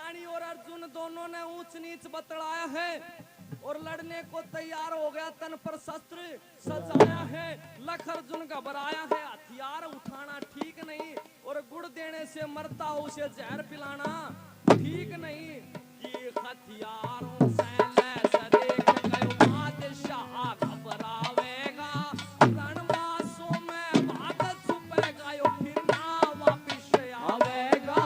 रानी और अर्जुन दोनों ने ऊंच नीच बतलाया है और लड़ने को तैयार हो गया, तन पर शस्त्र सजाया है। लख अर्जुन घबराया है, हथियार उठाना ठीक नहीं और गुड़ देने से मरता हो उसे जहर पिलाना ठीक नहीं। कि हथियारों से लैस देख गयो बादशाह घबरावेगा, रणवासों में भाग छुपेगा यो फिर ना वापिस आवेगा,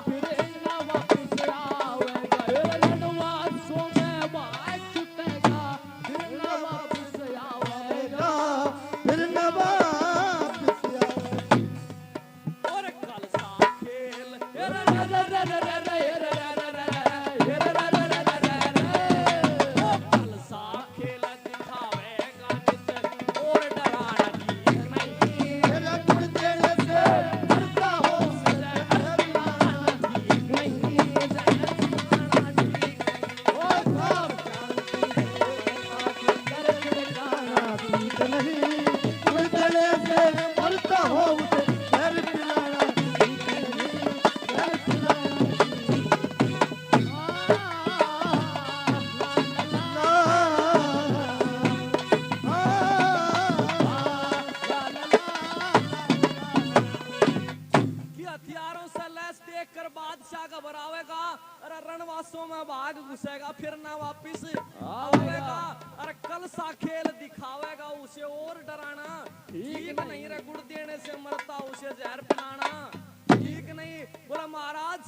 फिर ना वापिस आवेगा, रणवासों में भाग छुपेगा, फिर ना वापिस आवेगा, फिर न वापिस आवेगा। और कल सा खेल कल सा खेल दिखावेगा नित और डराना ठीक नहीं। तेरा गुड़ देने से मरता हो उसे जहर पिलाना ठीक नहीं, जहर पिलाना ठीक नहीं। ओ साहब गाना ठीक नहीं, गुड़ देने से मरता हो उसे जहर पिलाना ठीक नहीं, जहर पिलाना कि हथियारों से लैस देखकर बादशाह घबरावेगा, अरे रणवासों में भाग घुसेगा फिर ना वापिस आवेगा, अरे कल सा खेल दिखावेगा उसे और डराना ठीक नहीं रे, गुड़ देने से मरता उसे जहर पिलाना ठीक नहीं। बोला महाराज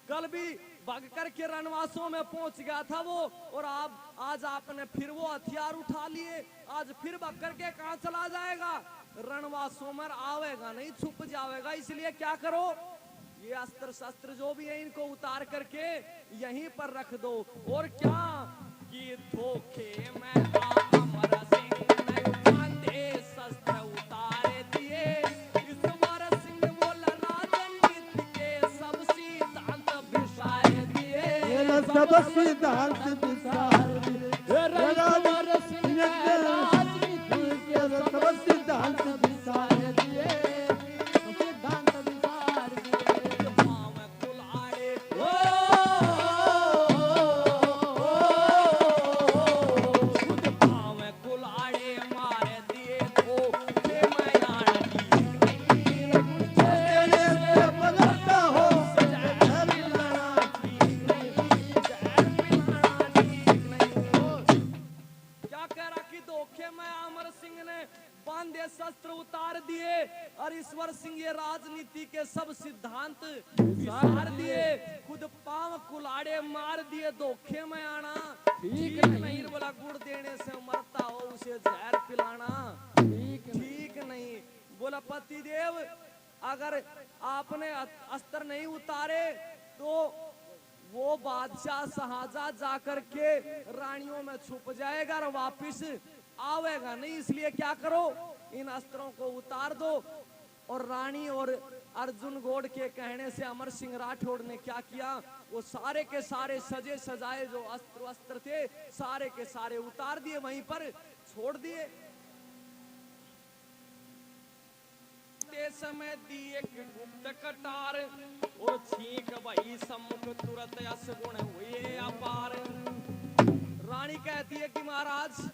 कल भी भाग करके रणवासों में पहुंच गया था वो, और आज आपने फिर वो हथियार उठा लिए, आज फिर भाग करके कहां चला जाएगा, रणवासों में आवेगा नहीं, छुप जाएगा। इसलिए क्या करो, ये अस्त्र शस्त्र जो भी है इनको उतार करके यहीं पर रख दो। और क्या कि धोखे में अमर सिंह ने बांधे शस्त्र उतारे दिए, इस बार सिंह बोला राजनीति के सब सिद्धांत बिसार दिए, तेरा सब सिद्धांत विसार दिए। रणकुमार सिंह ने राजनीति के सब सिद्धांत विसार दिए, सिद्धांत विसार दिए। पाँव कुल्हाड़े खुद पाँव कुल्हाड़े मार दिए धोखे में यार ठीक नहीं, देने से मरता हो उसे जहर पिलाना ठीक नहीं, जहर पिलाना ठीक नहीं। क्या कह रहा कि धोखे में अमर सिंह ने बांधे शस्त्र उतार दिए और ईश्वर सिंह ये राजनीति के सब सिद्धांत विसार दिए, खुद पांव कुल्हाड़े मार दिए धोखे में आना ठीक नहीं। बोला गुड़ देने से मरता हो उसे जहर पिलाना ठीक नहीं। बोला पतिदेव अगर आपने अस्त्र नहीं उतारे तो वो बादशाह शाहजहां जाकर के रानियों में छुप जाएगा और वापिस आवेगा नहीं, इसलिए क्या करो इन अस्त्रों को उतार दो। और रानी और अर्जुन गौड़ के कहने से अमर सिंह राठौड़ ने क्या किया, वो सारे के सारे सजे सजाए जो अस्त्र थे सारे के सारे उतार दिए, वहीं पर छोड़ दिए। समय दिए गुप्त कटार और छींक वही सम्मुख तुरंत असगुण हुए अपार। रानी कहती है कि महाराज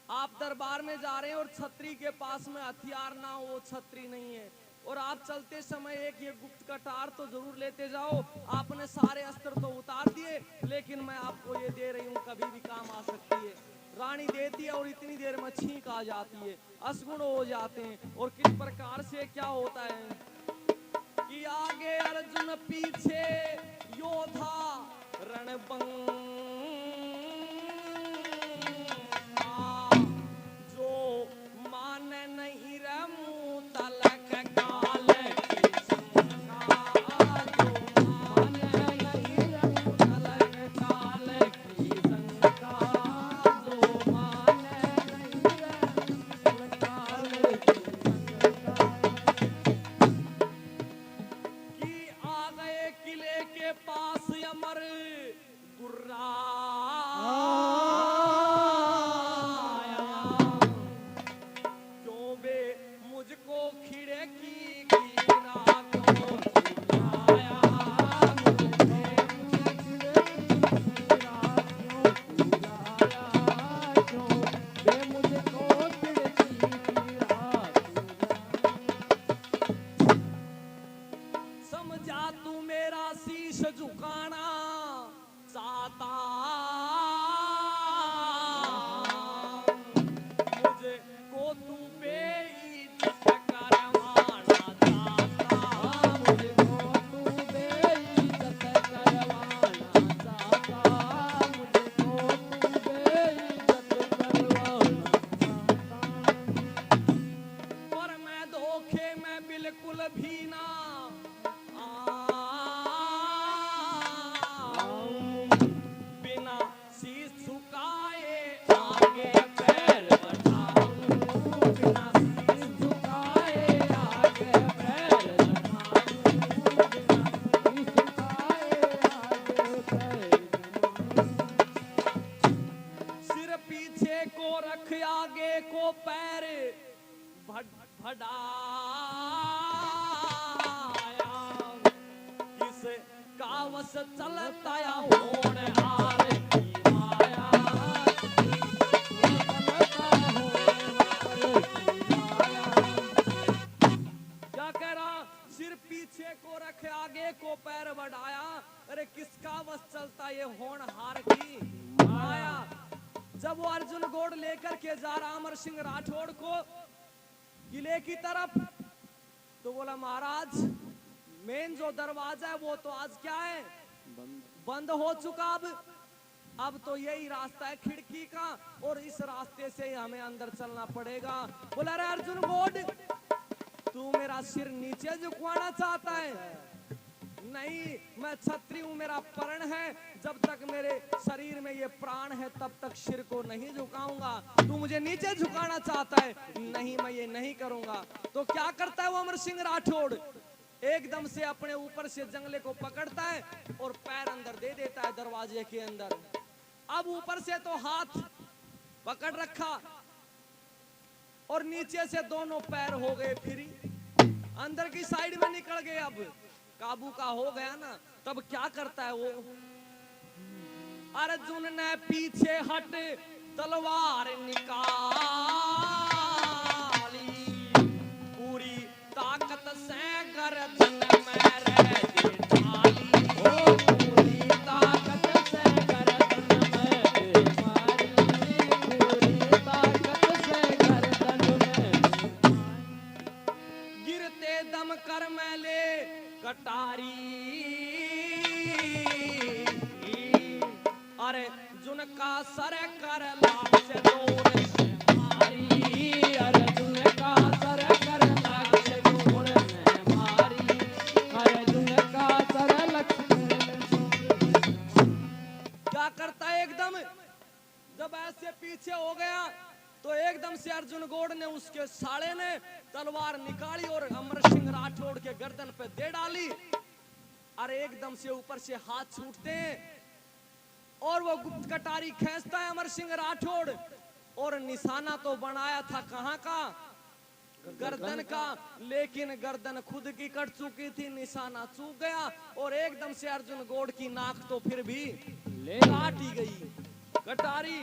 आप दरबार में जा रहे हैं और छतरी के पास में हथियार ना हो, वो छतरी नहीं है, और आप चलते समय एक ये गुप्त कटार तो जरूर लेते जाओ। आपने सारे अस्त्र तो उतार दिए लेकिन मैं आपको ये दे रही हूँ, कभी भी काम आ सकती है। रानी देती है और इतनी देर में छींक आ जाती है, असगुण हो जाते हैं। और किस प्रकार से क्या होता है कि आगे अर्जुन पीछे योधा रणबंग जो मान नहीं रमू तलक काल की शंका, जो मान नहीं रमू तलक काल की शंका, जो मान नहीं रमू तलक काल की शंका। कि आ गए किले के पास अमर गुर्रा तू मेरा शीश झुकाना चाहता, मुझे को तू बेइज्जत करवाना चाहता, मुझको तू बेइज्जत करवाना चाहता, मुझको तू बेइज्जत करवाना चाहता। पर मैं धोखे में बिल्कुल भी ना आऊं, बिना शीश झुकाए आगे पैर बढ़ाऊं, बिना शीश झुकाए आगे पैर बढ़ाऊं, सिर पीछे को रख आगे को पैर बढ़ाया, किस कावस चलता या होण हार की माया, क्या कह रहा? सिर पीछे को रख आगे को पैर बढ़ाया, अरे किसका वश चलता ये होनहार की माया। जब वो अर्जुन घोड़ लेकर के जा रहा अमर सिंह राठौड़ को किले की तरफ, तो बोला महाराज मेन जो दरवाजा है वो तो आज क्या है, बंद हो चुका। अब तो यही रास्ता है खिड़की का, और इस रास्ते से हमें अंदर चलना पड़ेगा। बोला रे अर्जुन घोड़, तू मेरा सिर नीचे झुकवाना चाहता है? नहीं, मैं क्षत्रिय हूं, मेरा प्रण है, जब तक मेरे शरीर में ये प्राण है तब तक सिर को नहीं झुकाऊंगा। तू मुझे नीचे झुकाना चाहता है? नहीं, मैं ये नहीं करूंगा। तो क्या करता है वो अमर सिंह राठौड़? एकदम से अपने ऊपर से जंगले को पकड़ता है और पैर अंदर दे देता है दरवाजे के अंदर। अब ऊपर से तो हाथ पकड़ रखा और नीचे से दोनों पैर हो गए फ्री, अंदर की साइड में निकल गए। अब काबू का हो गया ना, तब क्या करता है वो? अर्जुन ने पीछे हट तलवार निकाली, पूरी ताकत से गर्दन में रह डाली, पूरी ताकत से गर्दन में मारी, पूरी ताकत से गर्दन में गिरते दम कर मैं ले कटारी, अरे जुन का सर कर लाख से दूर से मारी, अरे जुन का सर कर लाख से दूर से मारी, अरे जुन का सर क्या करता है? एकदम जब ऐसे पीछे हो गया तो एकदम से अर्जुन घोड़ ने, उसके साले ने तलवार निकाली और अमर सिंह राठौड़ के गर्दन पे दे डाली। अरे एकदम से ऊपर से हाथ छूटते हैं और वो गुप्त कटारी खींचता है अमर सिंह राठौड़, और निशाना तो बनाया था कहां का? गर्दन का, लेकिन गर्दन खुद की कट चुकी थी, निशाना चूक गया और एकदम से अर्जुन घोड़ की नाक तो फिर भी काट ही गई कटारी।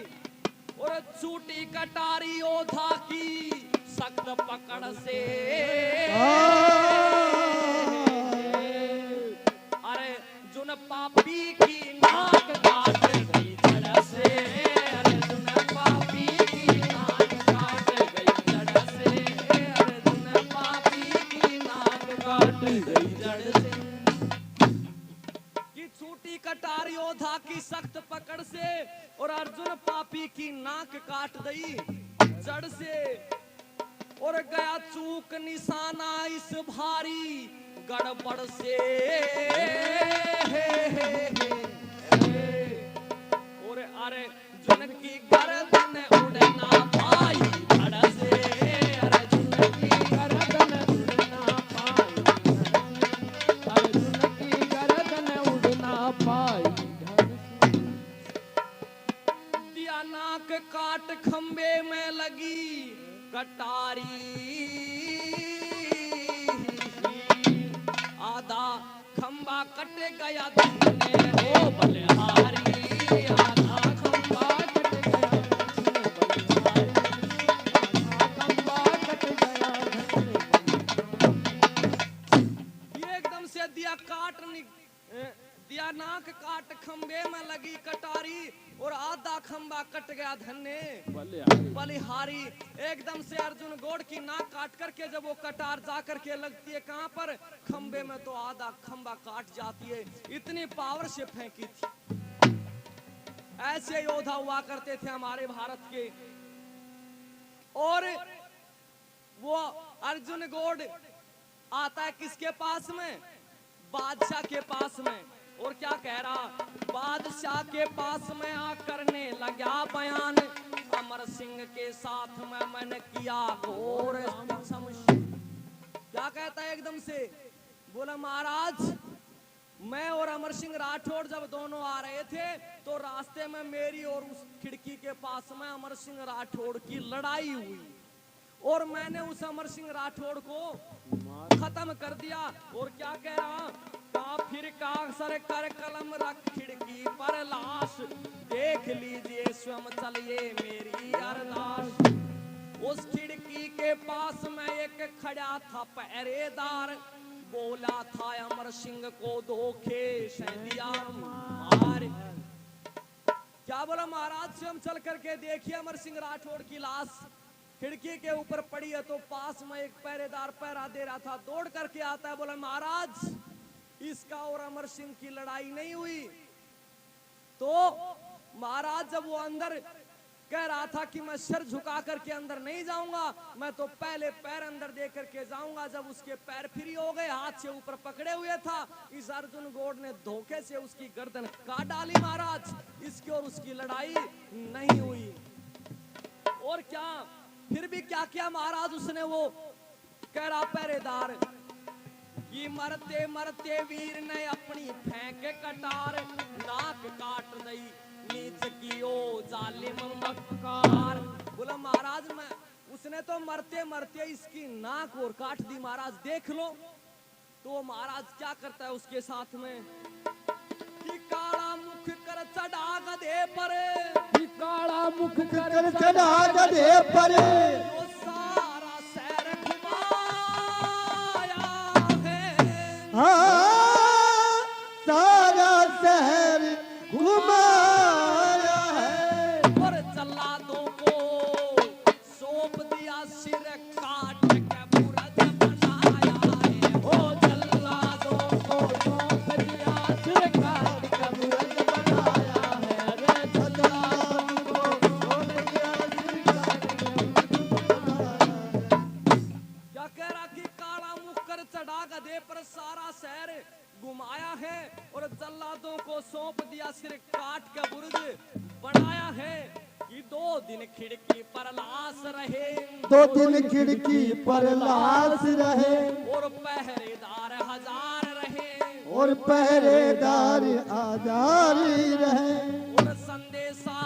और छूटी कटारी ओधा की सख्त पकड़ से, अरे जुन पापी की नाक काट गई जड़ से, अरे जुन पापी की नाक काट गई जड़ से, अरे जुन पापी की नाक काट गई जड़ से। कि छूटी कटार योद्धा की सख्त पकड़ से और अर्जुन पापी की नाक काट गई जड़ से, और गया चूक निशाना इस भारी गड़बड़ से, और अरे जुन की गर्दन उड़ना पाई धड़ से, अरे जुन की गर्दन उड़ना पाई, अरे जुन की गर्दन उड़ना पाई धड़ से। दिया नाक काट खंबे में लगी कटारी, आधा खंबा कट गया तुमने ओ बलिहारी, आधा खंबा कट गया तुमने बलिहारी, आधा खंबा कट गया धड़ से। ये एकदम से दिया काट दिया नाक काट खंबे में लगी कटारी और आधा खंबा कट गया धन्ने बलिहारी। एकदम से अर्जुन गौड़ की नाक काट करके जब वो कटार जा करके लगती है कहां पर, खंबे में, तो आधा खंबा काट जाती है। इतनी पावर से फेंकी थी। ऐसे योद्धा हुआ करते थे हमारे भारत के। और वो अर्जुन गौड़ आता है किसके पास में, बादशाह के पास में, और क्या कह रहा, बादशाह के पास में आ करने लगा बयान, अमर सिंह के साथ में मैंने किया घोर क्या कहता है एकदम से, बोला महाराज मैं और अमर सिंह राठौड़ जब दोनों आ रहे थे तो रास्ते में मेरी और उस खिड़की के पास में अमर सिंह राठौड़ की लड़ाई हुई और मैंने उस अमर सिंह राठौड़ को खत्म कर दिया। और क्या कह रहा, का फिर का सर कर कलम रख खिड़की पर लाश, देख लीजिए स्वयं चलिए मेरी अरदास। उस खिड़की के पास में एक खड़ा था पहरेदार, बोला था अमर सिंह को धोखे से दिया मार। क्या बोला महाराज, स्वयं चल करके देखिए अमर सिंह राठौड़ की लाश खिड़की के ऊपर पड़ी है। तो पास में एक पहरेदार पहरा दे रहा था, दौड़ करके आता है, बोला महाराज इसका और अमर सिंह की लड़ाई नहीं हुई। तो महाराज जब वो अंदर कह रहा था कि मैं सिर झुका करके अंदर नहीं जाऊंगा, मैं तो पहले पैर अंदर दे करके जाऊंगा। जब उसके पैर फ्री हो गए, हाथ से ऊपर पकड़े हुए था, इस अर्जुन गौड़ ने धोखे से उसकी गर्दन काट डाली महाराज। इसकी और उसकी लड़ाई नहीं हुई। और क्या फिर भी क्या किया महाराज उसने, वो कह रहा पहरेदार कि मरते मरते वीर ने अपनी फेंक कटार, नाक काट दई नीच की ओ जालिम मक्कार। बोला महाराज मैं, उसने तो मरते मरते इसकी नाक और काट दी महाराज, देख लो। तो महाराज क्या करता है उसके साथ में, कि काला मुख कर चढ़ा गधे पर, काला मुख कर चढ़ा गधे पर, जो सारा शहर घुमाया है, हाँ सारा शहर घुमाया है, और जल्लादों को सौंप दिया सिर काट के बुरज बनाया है। ओ जल्लादों को सौंप दिया सिर काट के बुरज बनाया है। रे जल्लादों को सौंप दिया सिर काट के बुरज बनाया है। क्या कह रहा कि काला मुख कर चढ़ा गधे पर सारा शहर घुमाया है और जल्लादों को सौंप दिया सिर काट के बुर्ज बनाया है। कि 2 दिन खिड़की पर लाश रहे, 2 दिन खिड़की पर लाश रहे, और पहरेदार 1000 रहे, और पहरेदार आजारी रहे, और संदेशा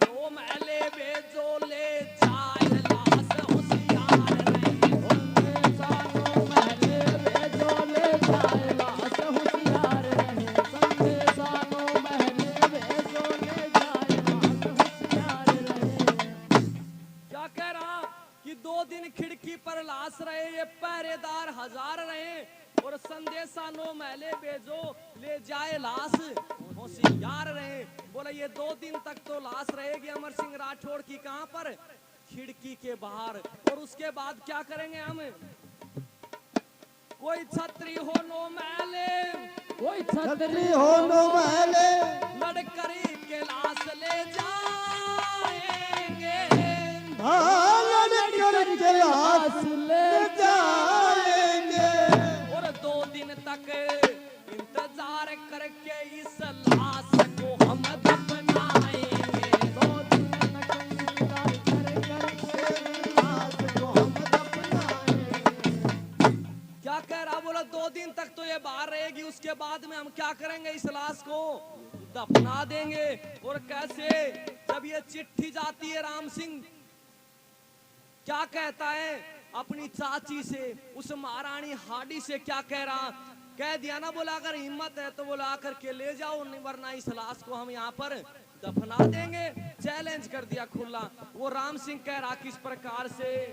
दो महले भेजो ले जाए लाश होशियार रहे। संदेशानो महले भेजो ले जाए लाश होशियार रहे। संदेशानो महले भेजो ले जाए लाश होशियार रहे। क्या कह रहा कि 2 दिन खिड़की पर लाश रहे, ये पहरेदार 1000 रहे, और संदेशा 9 महले भेजो ले जाए लाश होशियार रहे। बोला ये 2 दिन तक तो लाश रहेगी अमर सिंह राठौड़ की, कहां पर, खिड़की के बाहर। और उसके बाद क्या करेंगे हम, कोई छतरी हो 9 महले, कोई छतरी छतरी हो नो महले, लड़करी के लाश ले जाएंगे, भालन करके लाश ले जाएंगे, और 2 दिन तक इंतजार करके इस लाश को हम दफनाएंगे। 2 दिन तक इंतजार करके लाश को हम दफनाएंगे। क्या कह रहा, बोला 2 दिन तक तो ये बाहर रहेगी, उसके बाद में हम क्या करेंगे, इस लाश को दफना देंगे। और कैसे, जब ये चिट्ठी जाती है राम सिंह क्या कहता है अपनी चाची से, उस महारानी हाडी से क्या कह रहा, कह दिया ना, बोला अगर हिम्मत है तो बोला आकर के ले जाओ, वरना इस लाश को हम यहाँ पर दफना देंगे। चैलेंज कर दिया खुला। वो राम सिंह कह रहा किस प्रकार से,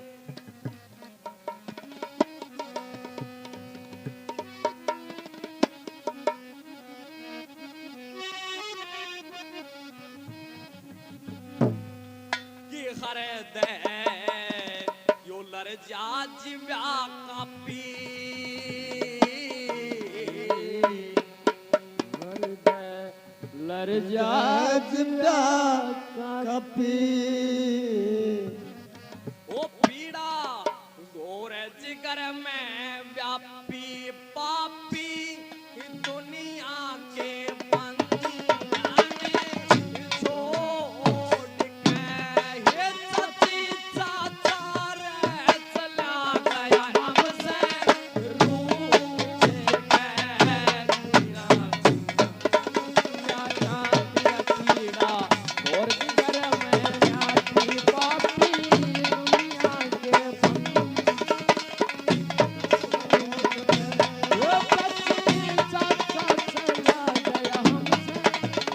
कर दे यो लर जा जिव्या कापी लर जा जिंदा कपी ओ पीड़ा गोर जिगर में व्यापी पापी दुनिया के बंदी छोड़ के ये सच्ची चाचा रे चला गया हमसे रूठ के कीड़ा और जिगर में व्यापी पापी दुनिया के वो सच्ची चाचा चला गया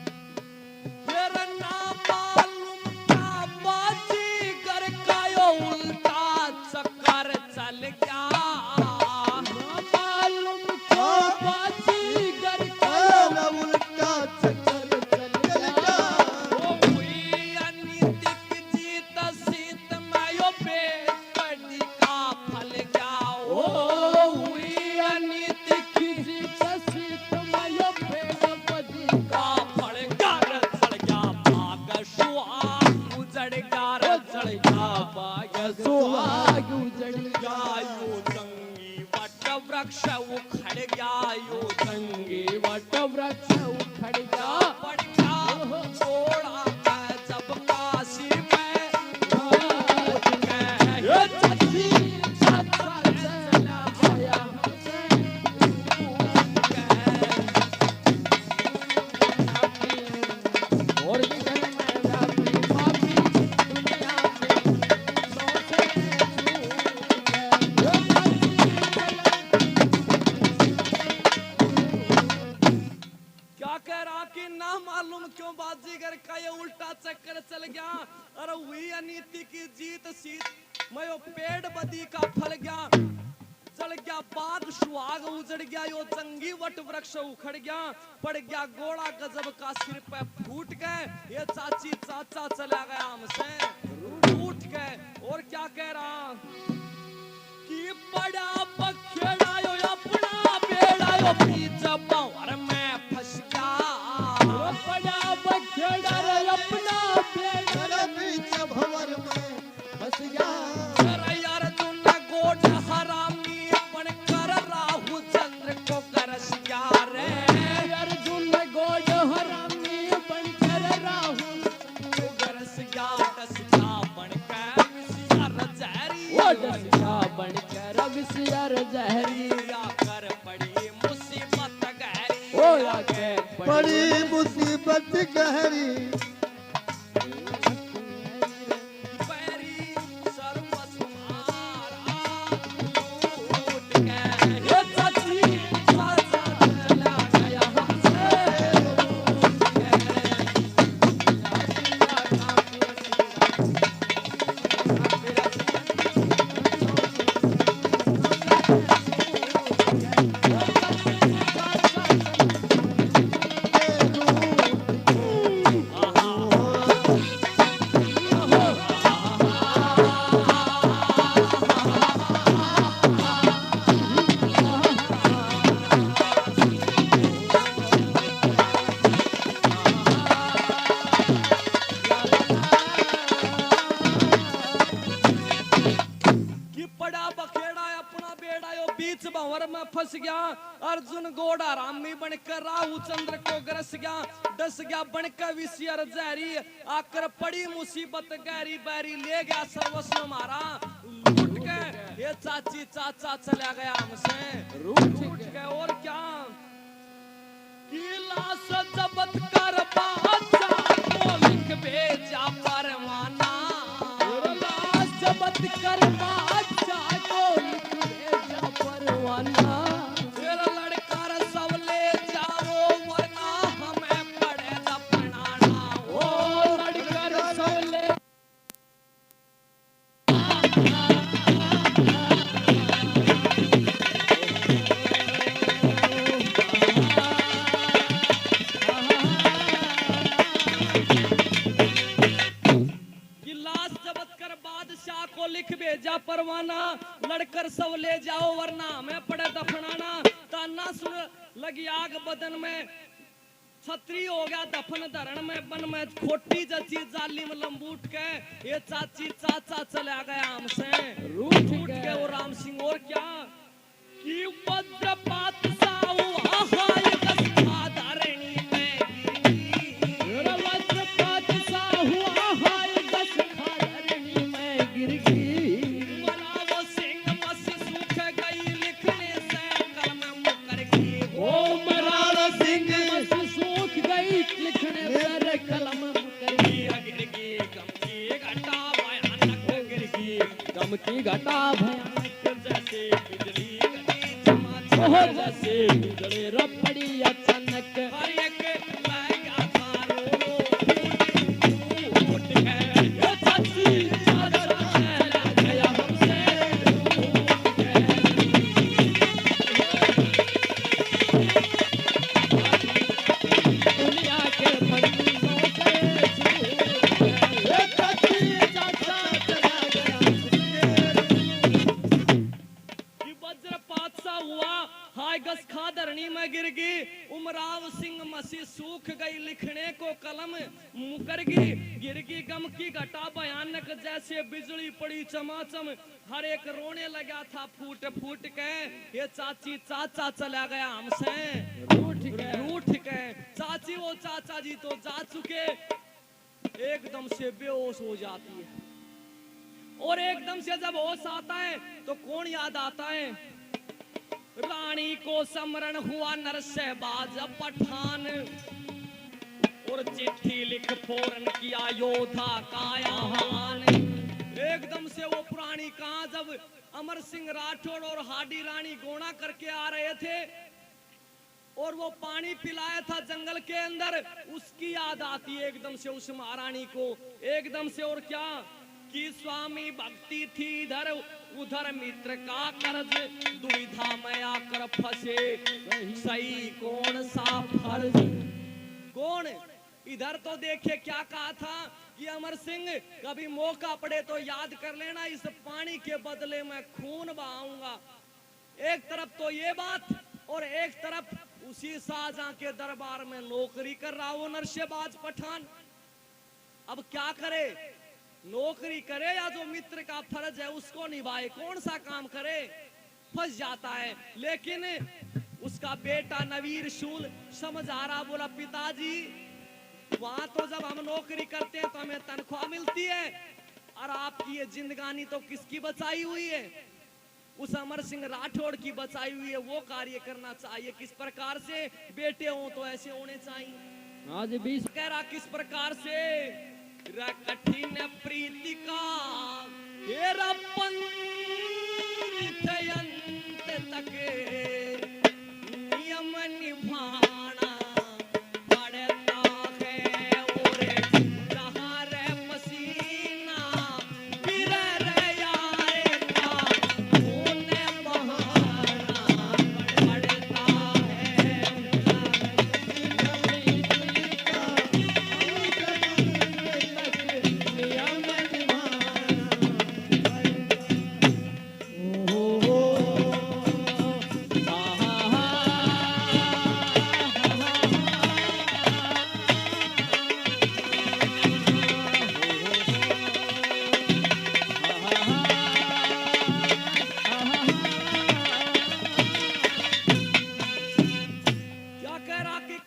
तेरा ना मालूम ना बाजी कर का यो उल्टा चक्कर चल गया मालूम को बाजीगर का उल्टा चक्कर चल गया ओ हुई अनीतिक जीत सीत में यो बेपड़ी का फल गया ओ हुई अनीतिक जीत सीत मयो पेड़ बदी का फल कर चल गया भाग सुहाग उजड़ गया चढ़ गया भाग सुहाग उजड़ गया यो जंगी वट वृक्ष उखड़ गया यो जंगी वट वृक्ष उखड़ गया पड़ गया घोड़ा का जब काशी में घाट के ये सच्ची चाचा चला गया हमसे और जिगर में व्यापी पापी दुनिया क्या कह रहा कि ना मालूम क्यों बाजीगर का ये उल्टा चक्कर चल गया अरे हुई अनीति की जीत सीत मैं यो पेड़ बदी का फल गया चल गया बाग सुहाग उजड़ गया यो जंगी वट वृक्ष उखड़ गया पड़ गया घोड़ा गजब का सिर पे फूट गए ये चाची चाचा चला गया हमसे रूठ गए और क्या कह रहा कि बड़ा बखेड़ा यो अपना बेड़ा यो बीच भंवर में फंस गया बड़ा बखेड़ा रे अपना बेड़ा बीच भंवर में फंस गया अरे यार तू न गोड हरामी बनकर राहु चंद्र को करस गया रे अर्जुन गोड हरामी बनकर राहु करस गया दस गया बनकर विषयर जहरी वो डसिया बनकर विषयर जहरी आकर पड़ी मुसीबत गहरी ओ आगे बड़ी मुसीबत गहरी पैरी सर्व तुम्हारा लूट के ये सच्ची चाचा चला गया हमसे कि पड़ा बखेड़ा अपना बेड़ा यो बीच भंवर में फंस गया अर्जुन घोड़ा रामी बनकर राहु चंद्र को ग्रस गया डस गया बनकर विषयर जहरी आकर पड़ी मुसीबत गहरी बैरी ले गया सर्वस्व मारा लूट के ये चाची चाचा चला गया हमसे रूठ के और क्या कि लाश जबत कर बादशाह को लिख भेजा परवाना लाश जबत कर बादशाह को लिख भेजा लिख भेजा परवाना, लड़कर सब ले जाओ वरना मैं पड़े दफनाना। ताना सुन लगी आग बदन में, छतरी हो गया दफन धरण में बन में। खोटी जची जालिम लंबूट के, ये चाची चाचा चला गया हमसे रूठ के। वो राम सिंह और क्या कि वज्रपात सा हुआ हाय कस्बा धरणी में गिर। वज्रपात सा हुआ हाय कस्बा धरणी में गिर गई। मराव सिंह मस सूख गई लिखने से कलम मुकर गई। ओ मराव सिंह मस सूख गई लिखने से कलम मुकर गई। गिर गई गम की घटा भयानक गिर गई। गम की घटा भयानक जैसे बिजली कटी चमाचम, बहुत जैसे बिजली रपड़ी अचानक। हर एक लगा था रो रो फूट के। ये चाची चाचा चला गया हमसे रूठ के। दुनिया के बंदियों से छूट गए। ये चाची चाचा चला गया कि वज्रपात सा हुआ हाय गस खा धरणी में गिर गई। उमराव सिंह मसी सूख गई लिखने को कलम मुकर गई। गिर गई गम की घटा भयानक जैसे बिजली पड़ी चमाचम। हर एक रोने लगा था फूट फूट के। ये चाची चाचा चला गया हमसे रूठ के। चाची वो चाचा जी तो जा चुके, एकदम से बेहोश हो जाती है। और एकदम से जब होश आता है तो कौन याद आता है? रानी को समरण हुआ नरसहबाज पठान, और चिट्ठी लिख फौरन किया योद्धा का आह्वान। एकदम से वो पुरानी कहा जब अमर सिंह राठौड़ और हाडी रानी गोना करके आ रहे थे और वो पानी पिलाया था जंगल के अंदर, उसकी याद आती है एकदम से उस महारानी को। एकदम से और क्या कि स्वामी भक्ति थी इधर उधर मित्र का कर्ज, दुविधा में आकर फंसे सही कौन सा फर्ज। कौन इधर तो देखे क्या कहा था कि अमर सिंह कभी मौका पड़े तो याद कर लेना, इस पानी के बदले में खून बहाऊंगा। एक तरफ तो ये बात और एक तरफ उसी शाहजहां के दरबार में नौकरी कर रहा वो नरसेबाज पठान। अब क्या करे, नौकरी करे या जो मित्र का फर्ज है उसको निभाए, कौन सा काम करे? फंस जाता है। लेकिन उसका बेटा नवीर शूल समझ आ रहा, बोला पिताजी वहां तो जब हम नौकरी करते हैं तो हमें तनख्वाह मिलती है, और आपकी ये जिंदगानी तो किसकी बचाई हुई है? उस अमर सिंह राठौड़ की बचाई हुई है। वो कार्य करना चाहिए। किस प्रकार से? बेटे हो तो ऐसे होने चाहिए। आज 20 कह रहा किस प्रकार से? कठिन प्रीति का तेरा पंथ अंत तक नियम निभाना पड़ता है, और जहाँ रे पसीना फिर रे यार का खून बहाना पड़ता है।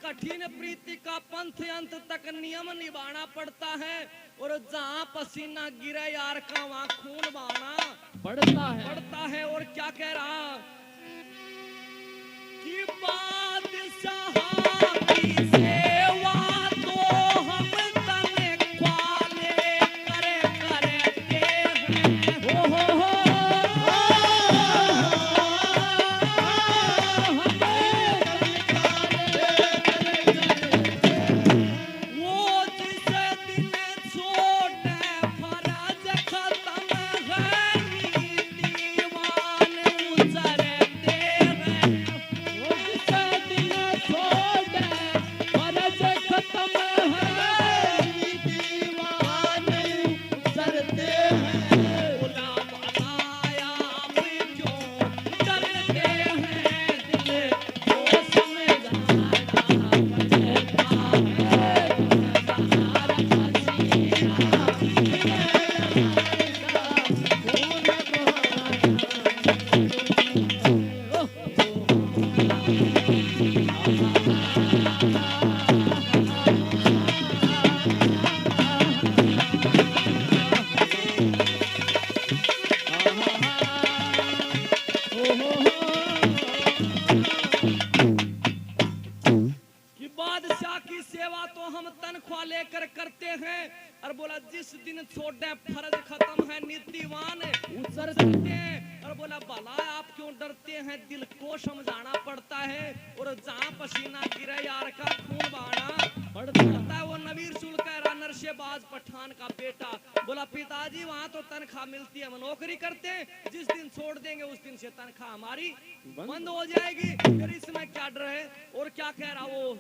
कठिन प्रीति का पंथ अंत तक नियम निभाना पड़ता है, और जहाँ पसीना गिरे यार का वहाँ खून बहाना पड़ता है। और क्या कह रहा कि बादशाह की सेवा तो हम तनख्वाले करते हैं। वो जिसे दिन छोड़े फर्ज खत्म है, दीवान उजरते हैं। जिस दिन छोड़े फर्ज खत्म है नीतिवान उतर सकते हैं। और बोला भला आप क्यों डरते हैं, दिल को समझाना पड़ता है। और जहाँ पसीना गिरे यार का खून बहाना पड़ता है। वो नवीर सुल कह रहा नरशेबाज पठान का बेटा, बोला पिताजी वहाँ तो तनख्वाह मिलती है, हम नौकरी करते हैं, जिस दिन छोड़ देंगे उस दिन से तनख्वाह हमारी बंद हो जाएगी। फिर इसमें क्या डर है। और क्या कह रहा वो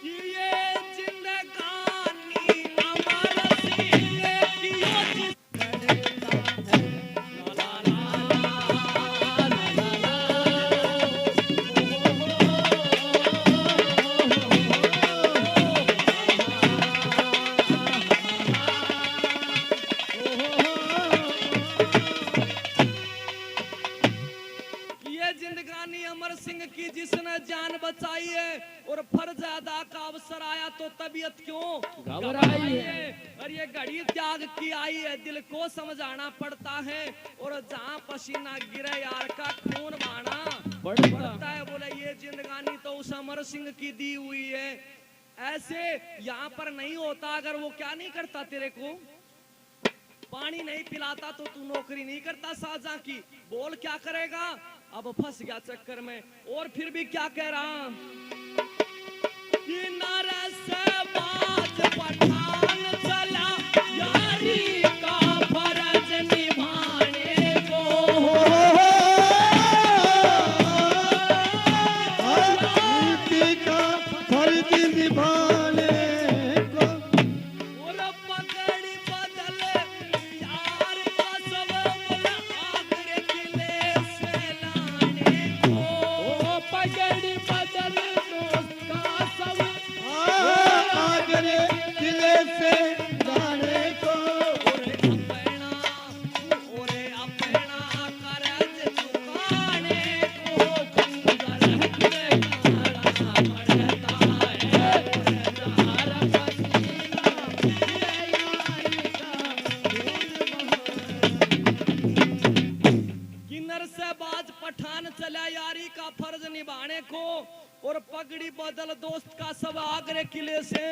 कि ये जिंदगानी अमर सिंह की जिस की जिसने जान बचाई है और फर्ज अदा का अवसर आया तो तबीयत क्यों घबराई है। और ये घड़ी त्याग की आई है, दिल को समझाना पड़ता है। और जहाँ पसीना गिरे यार का खून बहाना पड़ता है। बोले ये जिंदगानी तो उस अमर सिंह की दी हुई है, ऐसे यहाँ पर नहीं होता। अगर वो क्या नहीं करता, तेरे को पानी नहीं पिलाता तो तू नौकरी नहीं करता शाहजहां की। बोल क्या करेगा, अब फंस गया चक्कर में। और फिर भी क्या कह रहा कि नरशेबाज पठान चला यारी का फर्ज निभाने को। नीति का फर्ज निभाने को। और पकड़ी बदल यार का सब आगरे किले से लाने को। ओ पगड़ी बदल दोस्त का सब आगरे किले से लाने को। और अपना करज चुकाने को खंजर के खड़ा पड़ता है। तारा पसीना गिरे यारी का कि नरशेबाज पठान चला यारी का फर्ज निभाने को। और पगड़ी बदल दोस्त का सब आगरे किले से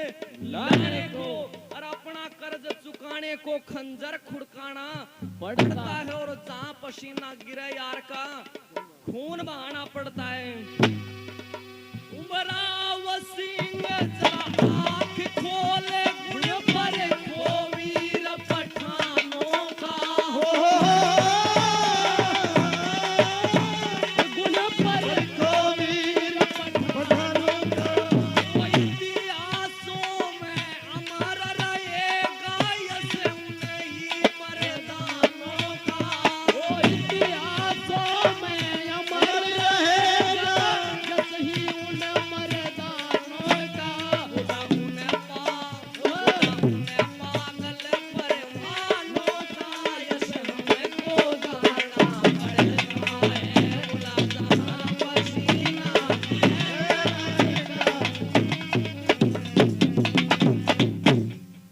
लाने को। और अपना कर्ज चुकाने को खंजर खुड़काना पड़ता है। और जहाँ पसीना गिरे यार का खून बहाना पड़ता है। उमराव सिंह जरा आँख खोले गुण पर को वीर पठानों का गुण पर वीर पठानों का। इतिहासों में अमर रहेगा यश उन्हीं मर्दानों का। ओ इतिहासों में अमर रहेगा यश ही उन मर्दानों का। उन्हें पागल परवानों का यश हमको गाना पड़ता है। बुला जहाँ पसीना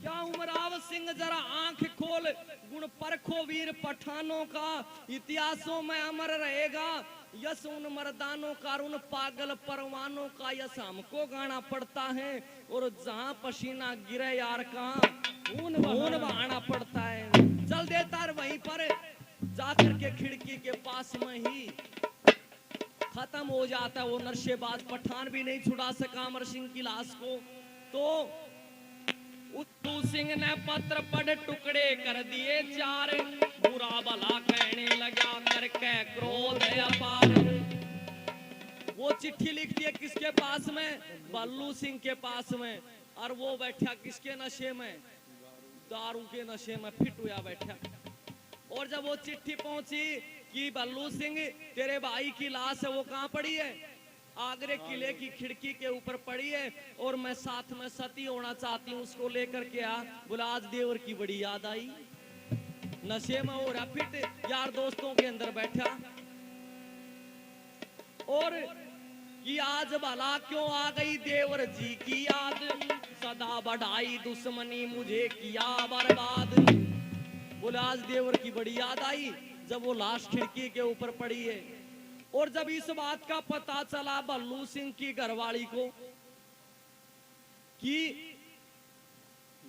क्या उमराव सिंह जरा आंख खोल गुण परखो वीर पठानों का। इतिहासों में अमर रहेगा यश उन मर्दानों का। उन पागल परवानों का यश हमको गाना पड़ता है। और जहाँ पसीना गिरे यार का खून बहाना पड़ता है। चल देता वहीं पर जाकर के खिड़की के पास में ही खत्म हो जाता है। वो नरशेबाज पठान भी नहीं छुड़ा सका अमर सिंह की लाश को। तो उत्तू सिंह ने पत्र पढ़ टुकड़े कर दिए चार। बुरा भला कहने लगा करके क्रोध अपार। वो चिट्ठी लिख दी किसके पास में, बल्लू सिंह के पास में। और वो बैठा किसके नशे में, दारू के नशे में फिट हुआ बैठा। और जब वो चिट्ठी पहुंची कि बल्लू सिंह तेरे भाई की लाश है, वो कहाँ पड़ी है, आगरे किले की खिड़की के ऊपर पड़ी है। और मैं साथ में सती होना चाहती हूँ, उसको लेकर के आ। बोला आज देवर की बड़ी याद आई, नशे में हो रहा फिट, यार दोस्तों के अंदर बैठा। और कि आज भला क्यों आ गई देवर जी की याद, सदा बढ़ाई दुश्मनी मुझे किया बर्बाद। बोला आज देवर की बड़ी याद आई जब वो लाश खिड़की के ऊपर पड़ी है। और जब इस बात का पता चला बल्लू सिंह की घरवाली को कि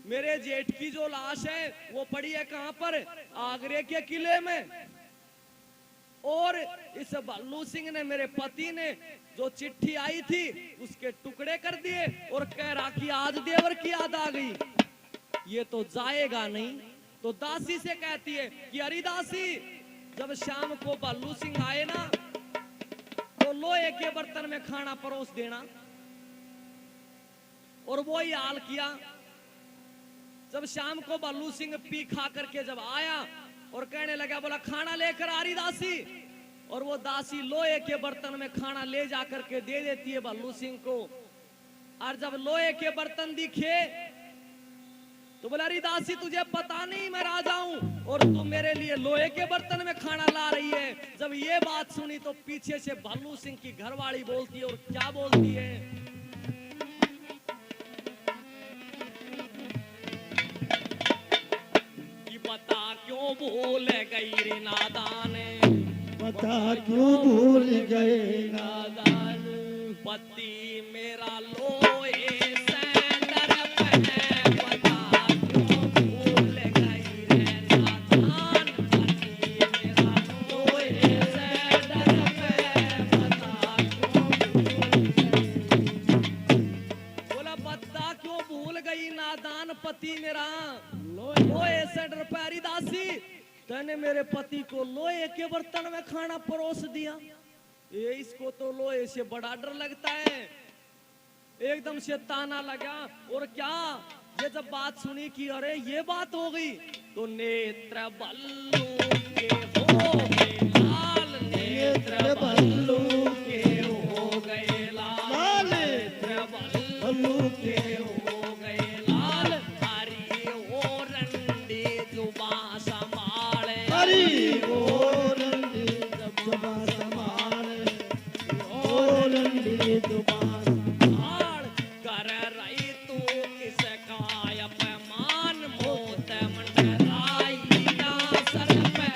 मेरे जेठ की जो लाश है वो पड़ी है कहां पर? आगरे के किले में। और इस भल्लू सिंह ने, मेरे पति ने, जो चिट्ठी आई थी उसके टुकड़े कर दिए और कह रहा कि आज देवर की याद आ गई, ये तो जाएगा नहीं। तो दासी से कहती है कि अरे दासी, जब शाम को भल्लू सिंह आए ना तो लोहे के बर्तन में खाना परोस देना। और वो ही हाल किया। जब शाम को भल्लू सिंह पी खा करके जब आया और कहने लगा, बोला खाना लेकर आ रही दासी। और वो दासी लोहे के बर्तन में खाना ले जाकर के दे देती है भल्लू सिंह को। और जब लोहे के बर्तन दिखे तो बोला, अरे दासी तुझे पता नहीं मैं राजा हूं और तू मेरे लिए लोहे के बर्तन में खाना ला रही है। जब ये बात सुनी तो पीछे से भल्लू सिंह की घरवाली बोलती है, और क्या बोलती है कि बता क्यों भूल गई रे नादान, बता क्यों भूल गए नादान, पति मेरा लोहे सैंडर पे, बता क्यों भूल गई रे नादान, पति मेरा लोहे सैंडर पे, बता बोला बता क्यों भूल गई नादान पति मेरा लोहे सैंडर पे। अरे दासी, तने मेरे पति को लोहे के बर्तन में खाना परोस दिया, ये इसको तो लोहे से बड़ा डर लगता है। एकदम से ताना लगा। और क्या, ये जब बात सुनी कि अरे ये बात हो गई, तो नेत्र भल्लू के हो गए लाल, नेत्र भल्लू के हो गए लाल, नेत्र भल्लू के हो गए लाल। हरी ओ रंडी जुबां संभाले, हरी ओ रंडी जुबां संभाले, ओ रंडी जुबां संभाल। कर रही तू किसका अपमान, मोत मंडराई ना सर पे,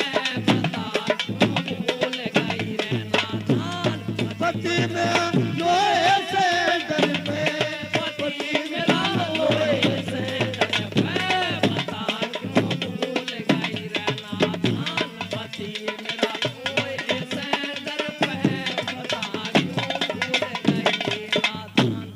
बता क्यों भूल गई रे नादान, पति में लोहे से डर पे, पति मेरा लोहे से डर पे, बता क्यों भूल गई रे नादान, पति मेरा लोहे से डर पे, बता क्यों भूल गई नादान।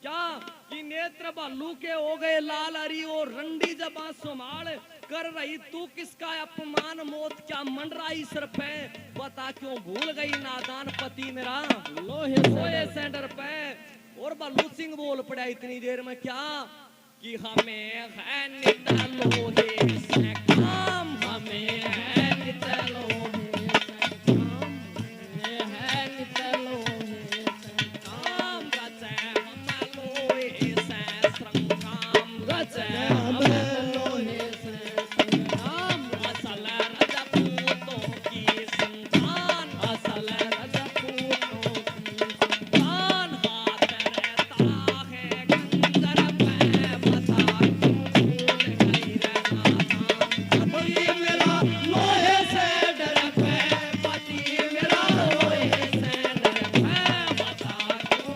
क्या कि नेत्र भल्लू के हो गए लाल, हरी और रंडी जबां संभाल। कर रही तू किसका अपमान, मौत क्या मंडराई सर पे, बता क्यों भूल गई नादान, पति मेरा लोहे सेंटर पे। और भल्लू सिंह बोल पड़ा इतनी देर में क्या कि हमें है नित लोहे से काम, हमें है नित लोहे से काम, हमें है नित लोहे से काम। गचे हम लोहे से श्रृंगाम, गचे हम लोहे से श्रृंगाम। असल रजपूतों की संतान, असल रजपूतों की संतान। हाथ रहता है गंगर पे, बता क्यों भूल गई रे नादान, पति मेरा लोहे से डर पे, पति मेरा लोहे से डर पे, बता क्यों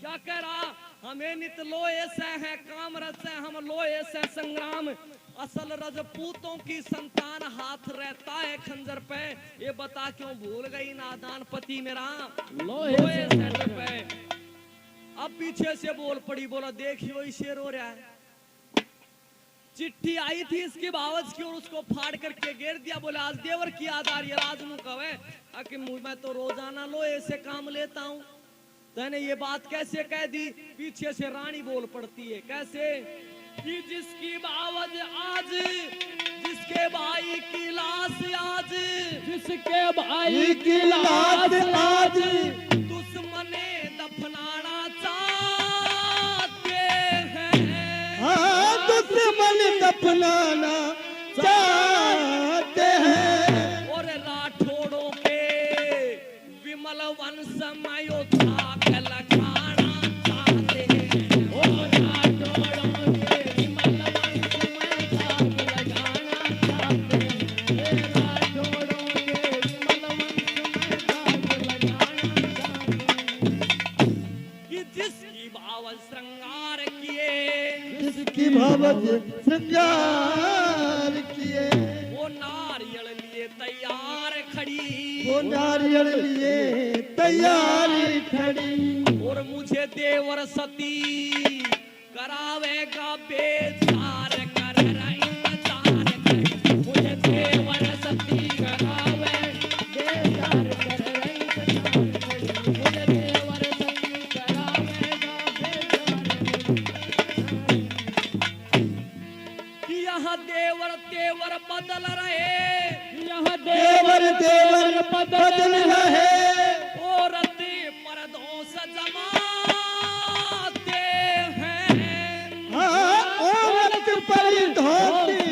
क्या कह रहा, हमें नित लोहे से है काम, रस से हम लोहे से संग्राम। असल रजपूतों की संतान, हाथ रहता है खंजर पे, ये बता क्यों भूल गई नादान, पति मेरा लोहे से डर पे। अब पीछे से बोल पड़ी, बोला देखियो ये शेर हो रहा है, चिट्ठी आई थी इसकी बावज की और उसको फाड़ करके घेर दिया। बोला आज देवर की याद आ रही है, राजनू कहे कि मैं तो रोजाना लोहे से काम लेता हूँ, तने ये बात कैसे कह दी। पीछे से रानी बोल पड़ती है, कैसे कि जिसकी बावज आज, जिसके भाई की लाश आज, जिसके भाई की लाश आज, दुश्मने दफनाना चाहते हैं, हाँ दुश्मन दफनाना चाहते हैं। और राठौड़ों के विमल वंश में योद्धा लगाना चाहते हैं, और राठौड़ों के विमल वंश में दाग लगाना चाहते हैं, राठौड़ों के विमल वंश भवज श्रृंगार किए। वो नारियल लिए तैयार खड़ी, वो नारियल लिए तैयारी खड़ी। और मुझे देवर सती करावेगा बेचार कर इंतजार कर। मुझे देवर सती करावे बेजार कर रही सतार खड़ी। मुझे देवर सती करावेगा बेजार। कि यहाँ देवर तेवर बदल रहे, यह देवर देवर बदल रहे। औरत पर्दों से जमाते हैं। हाँ, औरत पर धोती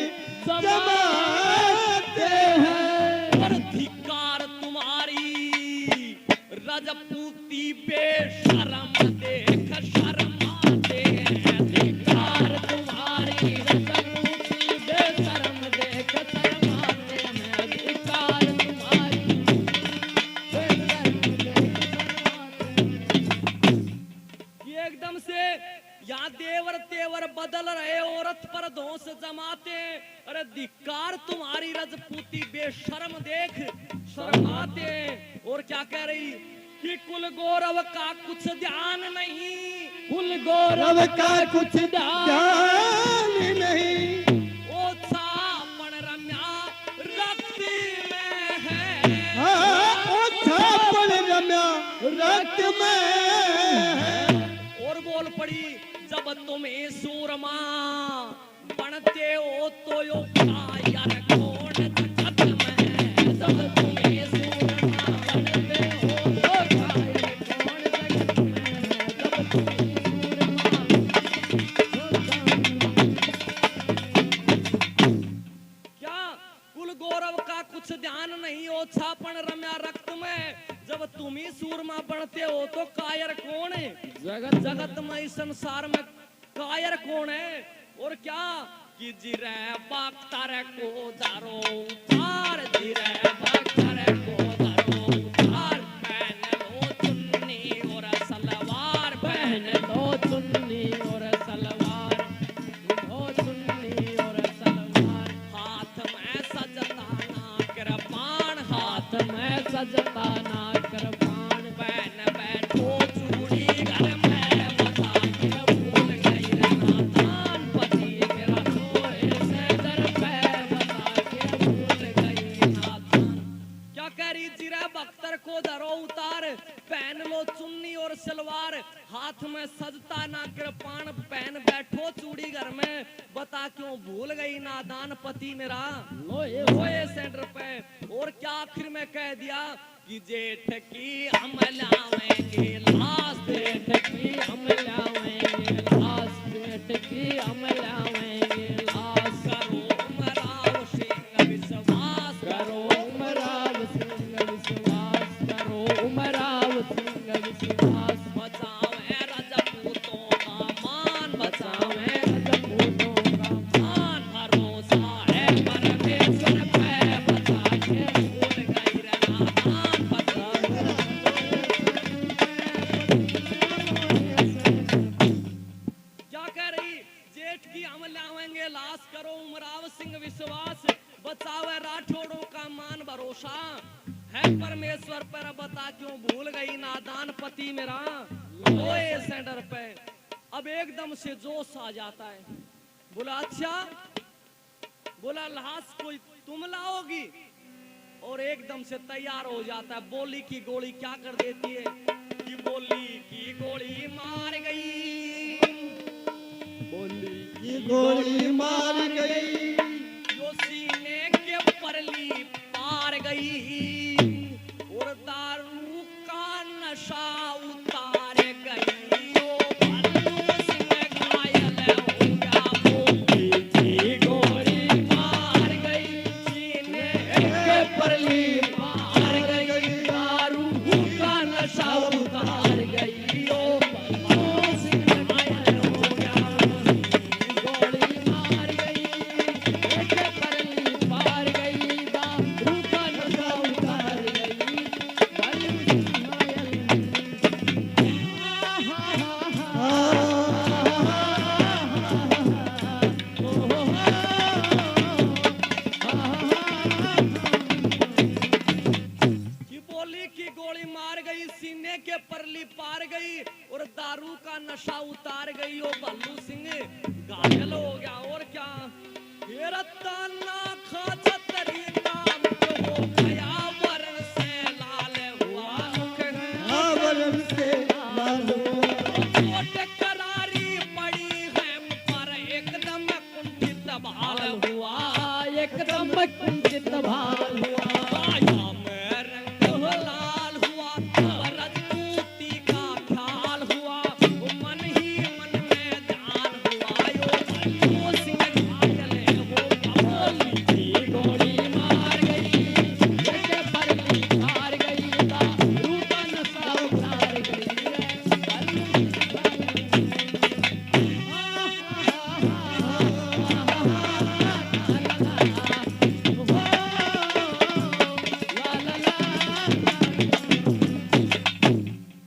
जमाते हैं। और धिक्कार तुम्हारी रजपूती बेशरम देख शर्माते हैं। धिक्कार तुम्हारी रजपूती बेशरम देख शर्माते हैं। धिक्कार तुम्हारी बेशरम देख शर्माते हैं। ये एकदम से यहाँ देवर तेवर बदल रहे, औरत पर दोष जमाते। अरे धिक्कार तुम्हारी रजपूती बेशर्म देख शर्माते। और क्या कह रही कि कुल गौरव का कुछ ध्यान नहीं, कुल गौरव का कुछ ध्यान नहीं। ओ छापन रम्या रक्त में है। हाँ, ओ छापन रम्या रक्त में है। और बोल पड़ी जब तुम्हें सूरमा बनते हो तो यो कायर कौन जगत में। जब तुम्हें सूरमा बनते हो तो कायर कौन जगत में है। जब तुम क्या कुल गौरव का कुछ ध्यान नहीं हो छापन रम्या रक्त में। जब तुम ही सूरमा बनते हो तो कायर कौन है। जगत जगत में इस संसार में कायर कौन है। और क्या कि जिरे बख्तर को धरो तार, जिरे बख्तर को धरो तार। पहन लो चुन्नी और सलवार, पहन पहन लो चुन्नी और सलवार। लो चुन्नी और सलवार। हाथ में सजता ना कृपाण, हाथ हाथ में सजता ना कृपाण। पहन बैठो चूड़ी घर में बता के भूल गई रे नादान। पति मेरा सोए से दर पे बता के भूल गई नादान। क्या कह रही जिरा बख्तर को धरो उतार, पहन लो चुन्नी और सलवार। हाथ में सजता ना कृपाण, पहन बैठो चूड़ी घर में बता क्यों भूल गई नादान पति मेरा लोए सेंटर पे। और क्या आखिर में कह दिया कि जेठ की हम लावेंगे लाश, जेठ की हम लावेंगे लाश। जेठ की हम लावेंगे लाश। करो मराव सिंह विश्वास, करो उमराव सिंह विश्वास। करो उमराव सिंह विश्वास। बचावे रजपूतों का मान, बचावे बचावे रजपूतों का मान। भरोसा है परमेश्वर पे बता के भूल गई रे नादान पति। क्या कह रही जेठ की हम लावेंगे लाश। करो उमराव सिंह विश्वास, बचावे राठौड़ों का मान। भरोसा है परमेश्वर पर बता क्यों भूल गई नादान पति मेरा लोए सेंटर पे। अब एकदम से जोश आ जाता है। बोला अच्छा, बोला लाश कोई तुम लाओगी। और एकदम से तैयार हो जाता है। बोली की गोली क्या कर देती है कि बोली की गोली मार गई। बोली ये गोली मार गई। जो सीने के परली पार गई। और दारू का नशा उतार गई। ओ भल्लू सिंह घायल हो गया। बोली की गोली मार गई। सीने के परली पार गई। दारू का नशा उतार गई। ओ भल्लू सिंह घायल हो गया। गोली मार गई। एक परली पार गई। दारू का नशा उतार गई। बड़ी घायल। गई सीने के परली पार गई और दारू का नशा उतार गई। ओ भल्लू सिंह घायल हो गया। और क्या ये रत्ताना खा छतरी नाम जो हो गया वरण से लाल हुआ मुख है। आवरण से लाल हुआ। चोट करारी पड़ी है पर एकदम कुंठित भाल हुआ। एकदम कुंठित भाल हुआ। काया में रंग लाल हुआ रजपूती का ख्याल हुआ। मन ही मन में ध्यान हुआ। यो भल्लू सिंह घायल हो बोली की गोली मार गई जैसे परली मार गई दारू का नशा उतार गई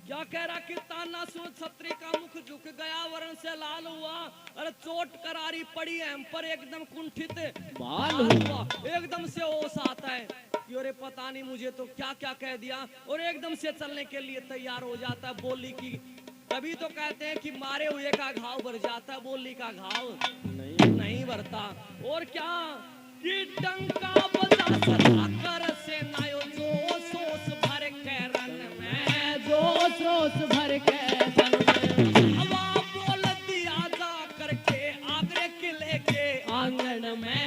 क्या कह रहा कि ताना सुन छत्री का मुख झुक गया वरण से लाल हुआ। अरे चोट करारी पड़ी है हम पर एकदम कुंठित भाल हुआ। एकदम से होश आता है कि अरे पता नहीं मुझे तो क्या क्या कह दिया। और एकदम से चलने के लिए तैयार हो जाता है। बोली की तभी तो कहते हैं कि मारे हुए का घाव भर जाता है बोली का घाव नहीं भरता। और क्या कि डंका बजा सजा कर से नायो जो सोस भर के रन में जोश रोश भर के तन में हवा बोल दिया जा करके आगरे किले के आंगन में।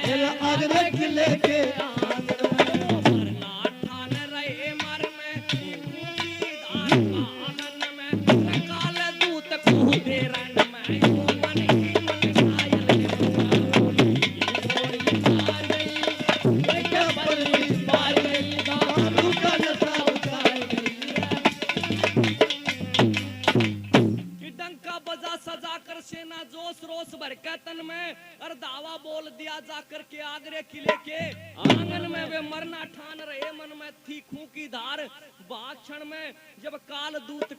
आगरे किले के मरना ठान रहे मर में दान का आंगन में काले दूत को दे रन में। मन ही मन घायल गोली मार गई जैसे परली मार गई दारू का नशा उतार गई कि डंका बजा सजा कर सेना जोश रोश भर के तन में। और दावा बोल दिया जाकर के आगरे किले के आंगन में वे मरना ठान रहे मन में थी खूं की धार। बाक्षण में जब काल दूत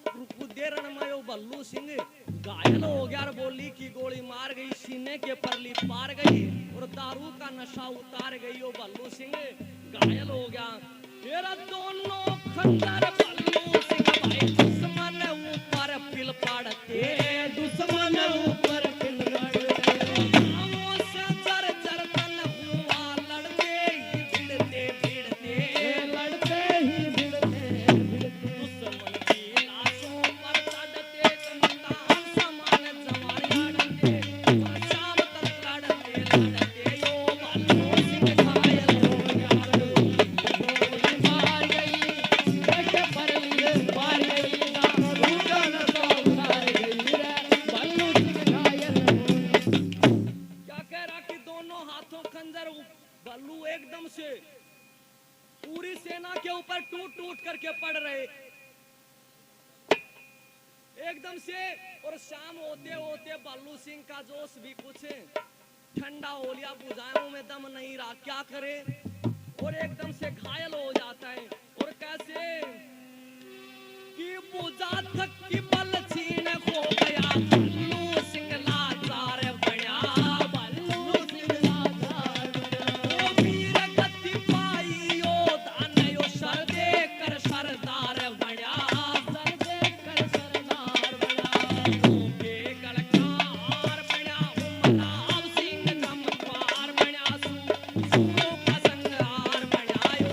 दे रण में ओ भल्लू सिंह घायल हो गया। और बोली की गोली मार गई सीने के परली पार गई और दारू का नशा उतार गई। ओ भल्लू सिंह घायल हो गया। तेरा दोनों खंजर भल्लू सिंह भाई दुश्मन ऊपर पिल पड़ते दुश्मन ऊपर पिल आमों से जर जर तन हुआ लड़ते ही भिड़ते भिड़ते लड़ते ही भिड़ते भिड़ते दुश्मन की लाशों पर चढ़ते कमंदान समान जवारियां डरते और शाम तक लड़ते लड़ते यो भल्लू सिंह घायल हो गया। मार गई जैसे परली मार गई दारू का नशा उतार गई रे भल्लू सिंह घायल हो क्या कह रहा कि दोनों हाथों खंजर भल्लू एकदम से पूरी सेना के ऊपर टूट टूट करके पड़ रहे एकदम से। और शाम होते होते भल्लू सिंह का जोश भी कुछ ठंडा हो लिया। बुझाओं में दम नहीं रहा क्या करे और एकदम से घायल हो जाता है। और कैसे कि बुझा थक की बल छीन हो गया भल्लू सिंह लाचार बना। भल्लू सिंह लाचार ओ वीर गति पाई ओ दान यो सर दे कर सरदार बना। सर देकर सरदार बना के गलका हार बना उमराव सिंह चमत्कार बना। सूरों का संहार बनायो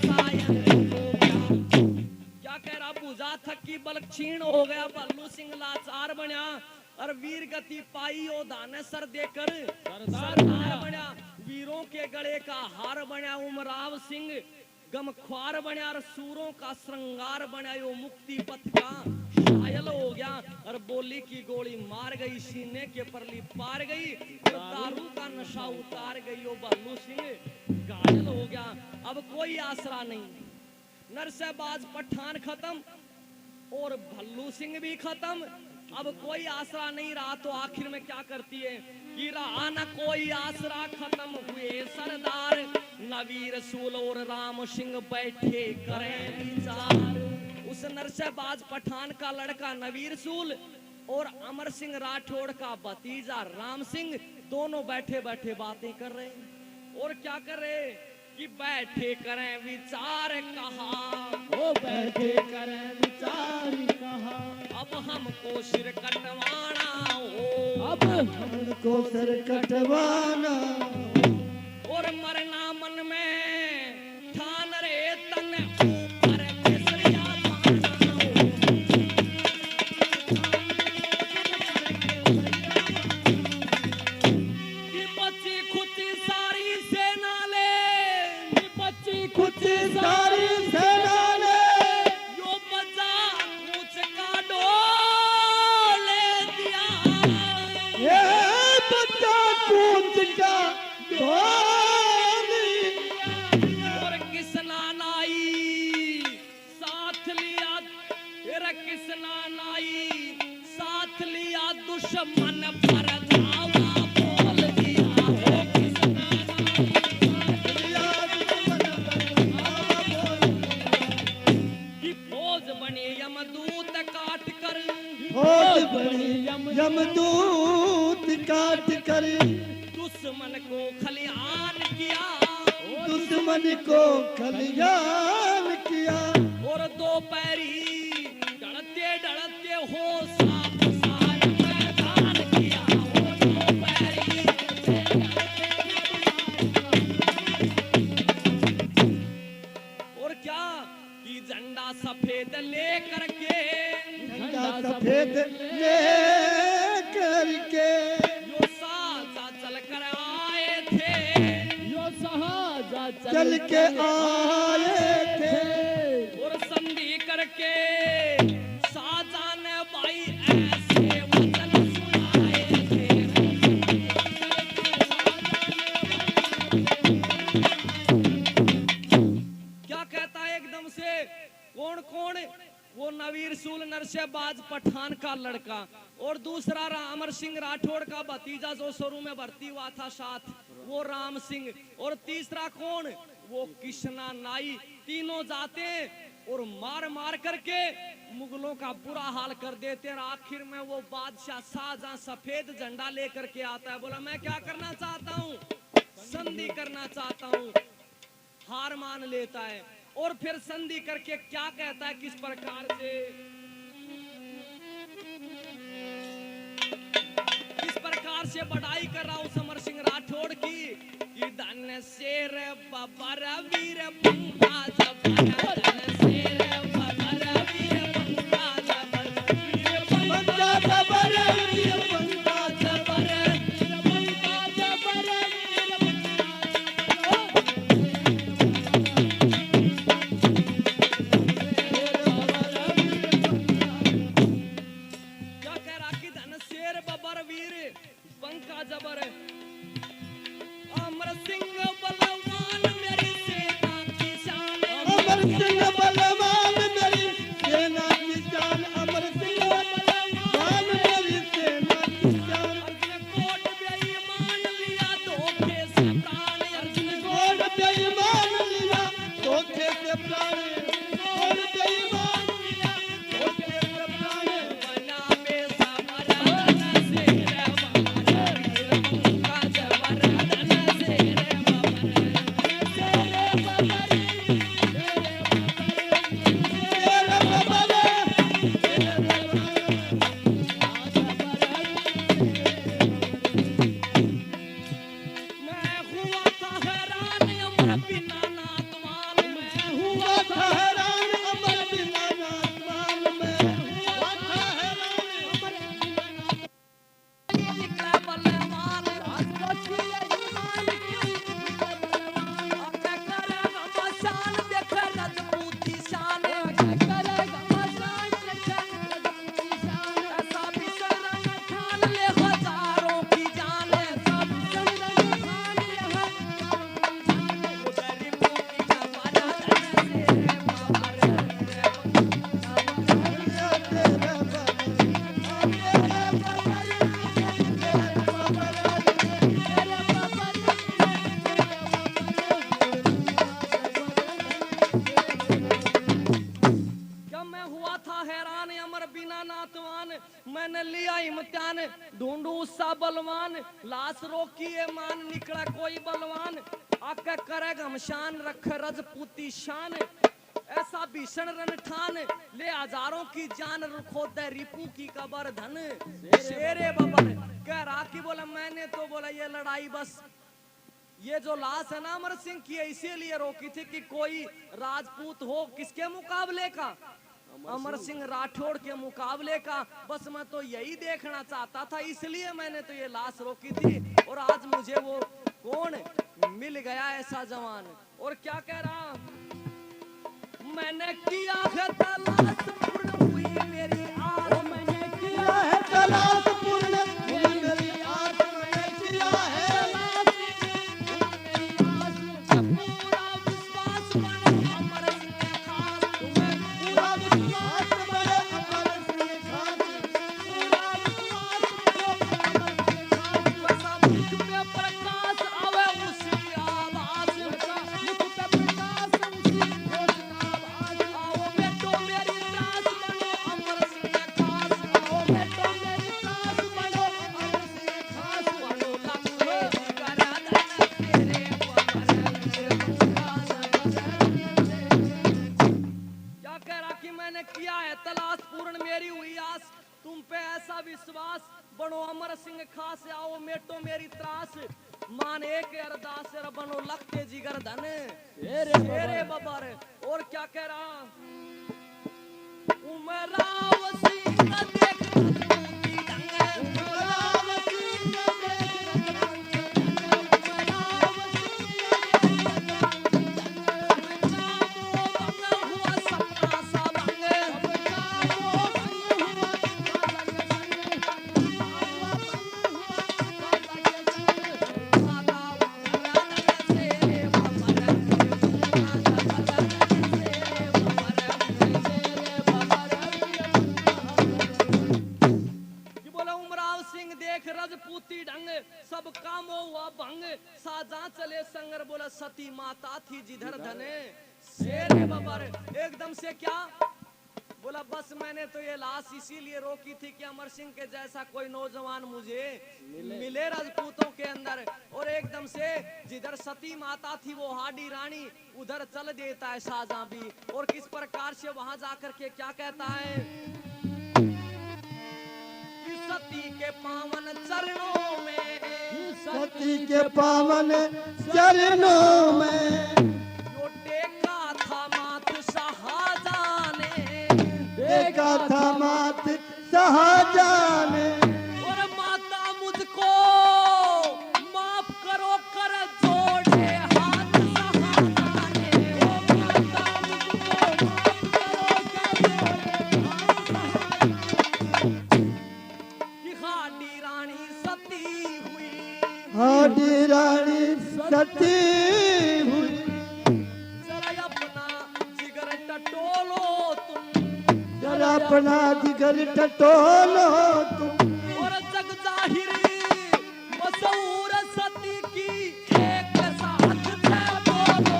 सायन हो गया। क्या कह रहा बुझा थक की बल क्षीण हो गया भल्लू सिंह लाचार बना। और वीर गति पाई ओ दाने सर देकर सरदार बना। वीरों के गले का हार बना उमराव सिंह गमख्वार बना। और सूरों का श्रृंगार बना यो मुक्ति पथ का घायल हो गया। और बोली की गोली मार गई सीने के परली पार गई और दारू का नशा उतार गई। ओ भल्लू सिंह घायल हो गया। अब कोई आसरा नहीं। नरसेबाज पठान खत्म और भल्लू सिंह भी खत्म। अब कोई आसरा नहीं रहा तो आखिर में क्या करती है कि रहा न कोई आसरा खत्म हुए सरदार। नवीर सूल और राम सिंह बैठे करें विचार। उस नरसेबाज पठान का लड़का नवीर सूल और अमर सिंह राठौड़ का भतीजा राम सिंह दोनों बैठे बैठे बातें कर रहे हैं। और क्या कर रहे कि बैठे करें विचार कहा, वो बैठे करें विचार कहा, अब हमको सिर कटवाना हो, अब हमको सर कटवाना और मरना मन में ठान रे तन ऊपर केसरिया पाना हो। कि बच्ची खुदी सारी सेना ले, ये बच्ची कुछ सारी सेना ने यो बजा कूच का डोले दिया, ये बच्चा कूच का ढोली और किसना नाई साथ लिया, तेरा किसना नाई साथ लिया, दुश्मन पर धावा बोल दिया, ओ किसना की फौज बने यमदूत काट कर, फौज बनी यमदूत काट कर दुश्मन को खलिहान किया, दुश्मन को कल्याण किया और दो पैरी डरते डरते हो साफ सार मैदान किया, और दो पैरी और क्या कि झंडा सफेद लेकर के झंडा सफेद ले करके यो साजा चल कर आए थे, यो सहाजा चल के आए थे और संधि करके साजा ने भाई ऐसे वचन सुनाए थे। क्या कहता है एकदम से, कौन कौन, वो नवीर सूल नरसेबाज पठान का लड़का, और दूसरा अमर सिंह राठौड़ का भतीजा जो शुरू में भर्ती हुआ था साथ, वो राम सिंह, और तीसरा कौन, वो कृष्णा नाई। तीनों जाते हैं और मार मार करके मुगलों का बुरा हाल कर देते हैं। आखिर में वो बादशाह शाहजहां सफेद झंडा लेकर के आता है, बोला मैं क्या करना चाहता हूँ, संधि करना चाहता हूँ, हार मान लेता है, और फिर संधि करके क्या कहता है, किस प्रकार से, किस प्रकार से बढ़ाई कर रहा हूं अमर सिंह राठौड़ की, कि धन शेर बबर वीर पंखा जबर, धन शेर बबर वीर पंखा जबर, वीर बंदा जबर वीर बंदा जबर, क्या कह रहा कि धन शेर बबर वीर पंखा जबर, अमर सिंह बलवान मेरी सेना की शान, अमर सिंह मैं हुआ था हैरान अमर बिना नातवान, मैंने लिया इम्तिहान ढूंढू उससा बलवान, लाश रोकी ये मान निकला कोई बलवान, आके करे घमशान रखे रजपूती शान, ऐसा भीषण रण ठान ले हजारों की जान खोद रिपू की कबर धन। शेरे बबर कह रहा कि बोला मैंने तो बोला ये लड़ाई बस ये जो लाश है ना अमर सिंह की इसीलिए रोकी थी कि कोई राजपूत हो किसके मुकाबले का, अमर सिंह राठौड़ के मुकाबले का, बस मैं तो यही देखना चाहता था इसलिए मैंने तो ये लाश रोकी थी, और आज मुझे वो कौन मिल गया ऐसा जवान। और क्या कह रहा, मैंने किया है तलाश पूर्ण हुई मेरी आस, मैंने किया है तलाश पूर्ण हुई मेरी आस, मैंने किया है पूरा विश्वास मानो अमर सिंह खास, तुम्हें पूरा विश्वास बड़े अमर सिंह खास, पूरा विश्वास मानो अमर सिंह खास, वैसा मुख पे प्रकाश आवे उसी आवाज, वैसा मुख पे प्रकाश उसी आवाज, आओ बेटो मेरी त्रास बनो अमर सिंह खास, आओ बेटो मेरी त्रास बनो अमर सिंह खास, बनो लक्ष्य करा धन तेरे क्या कह रहा कि मैंने किया है तलाश पूर्ण मेरी हुई आस, तुम पे ऐसा विश्वास बनो अमर सिंह खास, आओ मेटो मेरी त्रास, मान एक अरदास बनो लगते जिगर धन। शेरे बबर और क्या कह रहा, उमराव सिंह का देख रजपूती ढंग, उमराव सिंह का देख रजपूती ढंग, उमराव सिंह का देख रजपूती ढंग, हुआ सपना सा भंग, कि बोला उमराव सिंह देख रजपूती ढंग, सब कामों हुआ भंग, साजा चले संगर, बोला सती माता थी जिधर धने। शेरे बबर एकदम से क्या बोला, बस मैंने तो ये लाश इसीलिए रोकी थी कि अमर सिंह के जैसा कोई नौजवान मुझे मिले राजपूतों के अंदर, और एकदम से जिधर सती माता थी वो हाडी रानी उधर चल देता है शाहजहां भी, और किस प्रकार से वहां जाकर के क्या कहता है, कि सती के पावन चरणों में, सती के पावन चरणों में, जो टेका था माथ शाहजहां ने, देखा था मात शाहजहां ने, और माता मुझको माफ करो कर जोड़े हाथ शाहजहां ने, ओ माता मुझको माफ करो कर जोड़े कि हाडी रानी सती हुई, हाडी रानी सती हुई, जरा अपना जिगर टटोलो तुम, जरा अपना जिगर टटोलो तुम, और जग जाहिरी मशहूर सती की एक साथ जय बोलो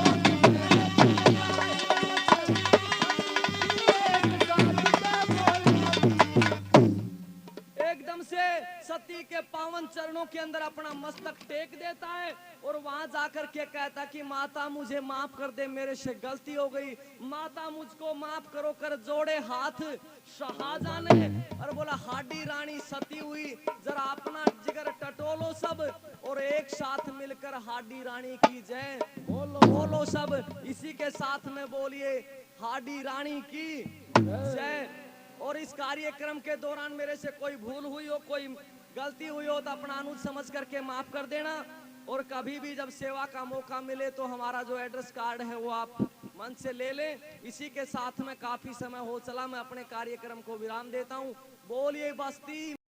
एकदम से सती के पावन चरणों के अंदर अपना मस्तक टेक देता है, और वहां जाकर के कहता कि माता मुझे माफ कर दे, मेरे से गलती हो गई, माता मुझको माफ करो कर जोड़े हाथ शाहजहां ने, और बोला हाडी रानी सती हुई, जरा अपना जिगर टटोलो सब, और एक साथ मिलकर हाडी रानी की जय बोलो, बोलो सब इसी के साथ में बोलिए हाडी रानी की जय। और इस कार्यक्रम के दौरान मेरे से कोई भूल हुई हो, कोई गलती हुई हो तो अपना अनुज समझ करके माफ कर देना, और कभी भी जब सेवा का मौका मिले तो हमारा जो एड्रेस कार्ड है वो आप मन से ले लें। इसी के साथ में काफी समय हो चला, मैं अपने कार्यक्रम को विराम देता हूँ। बोलिए बस्ती।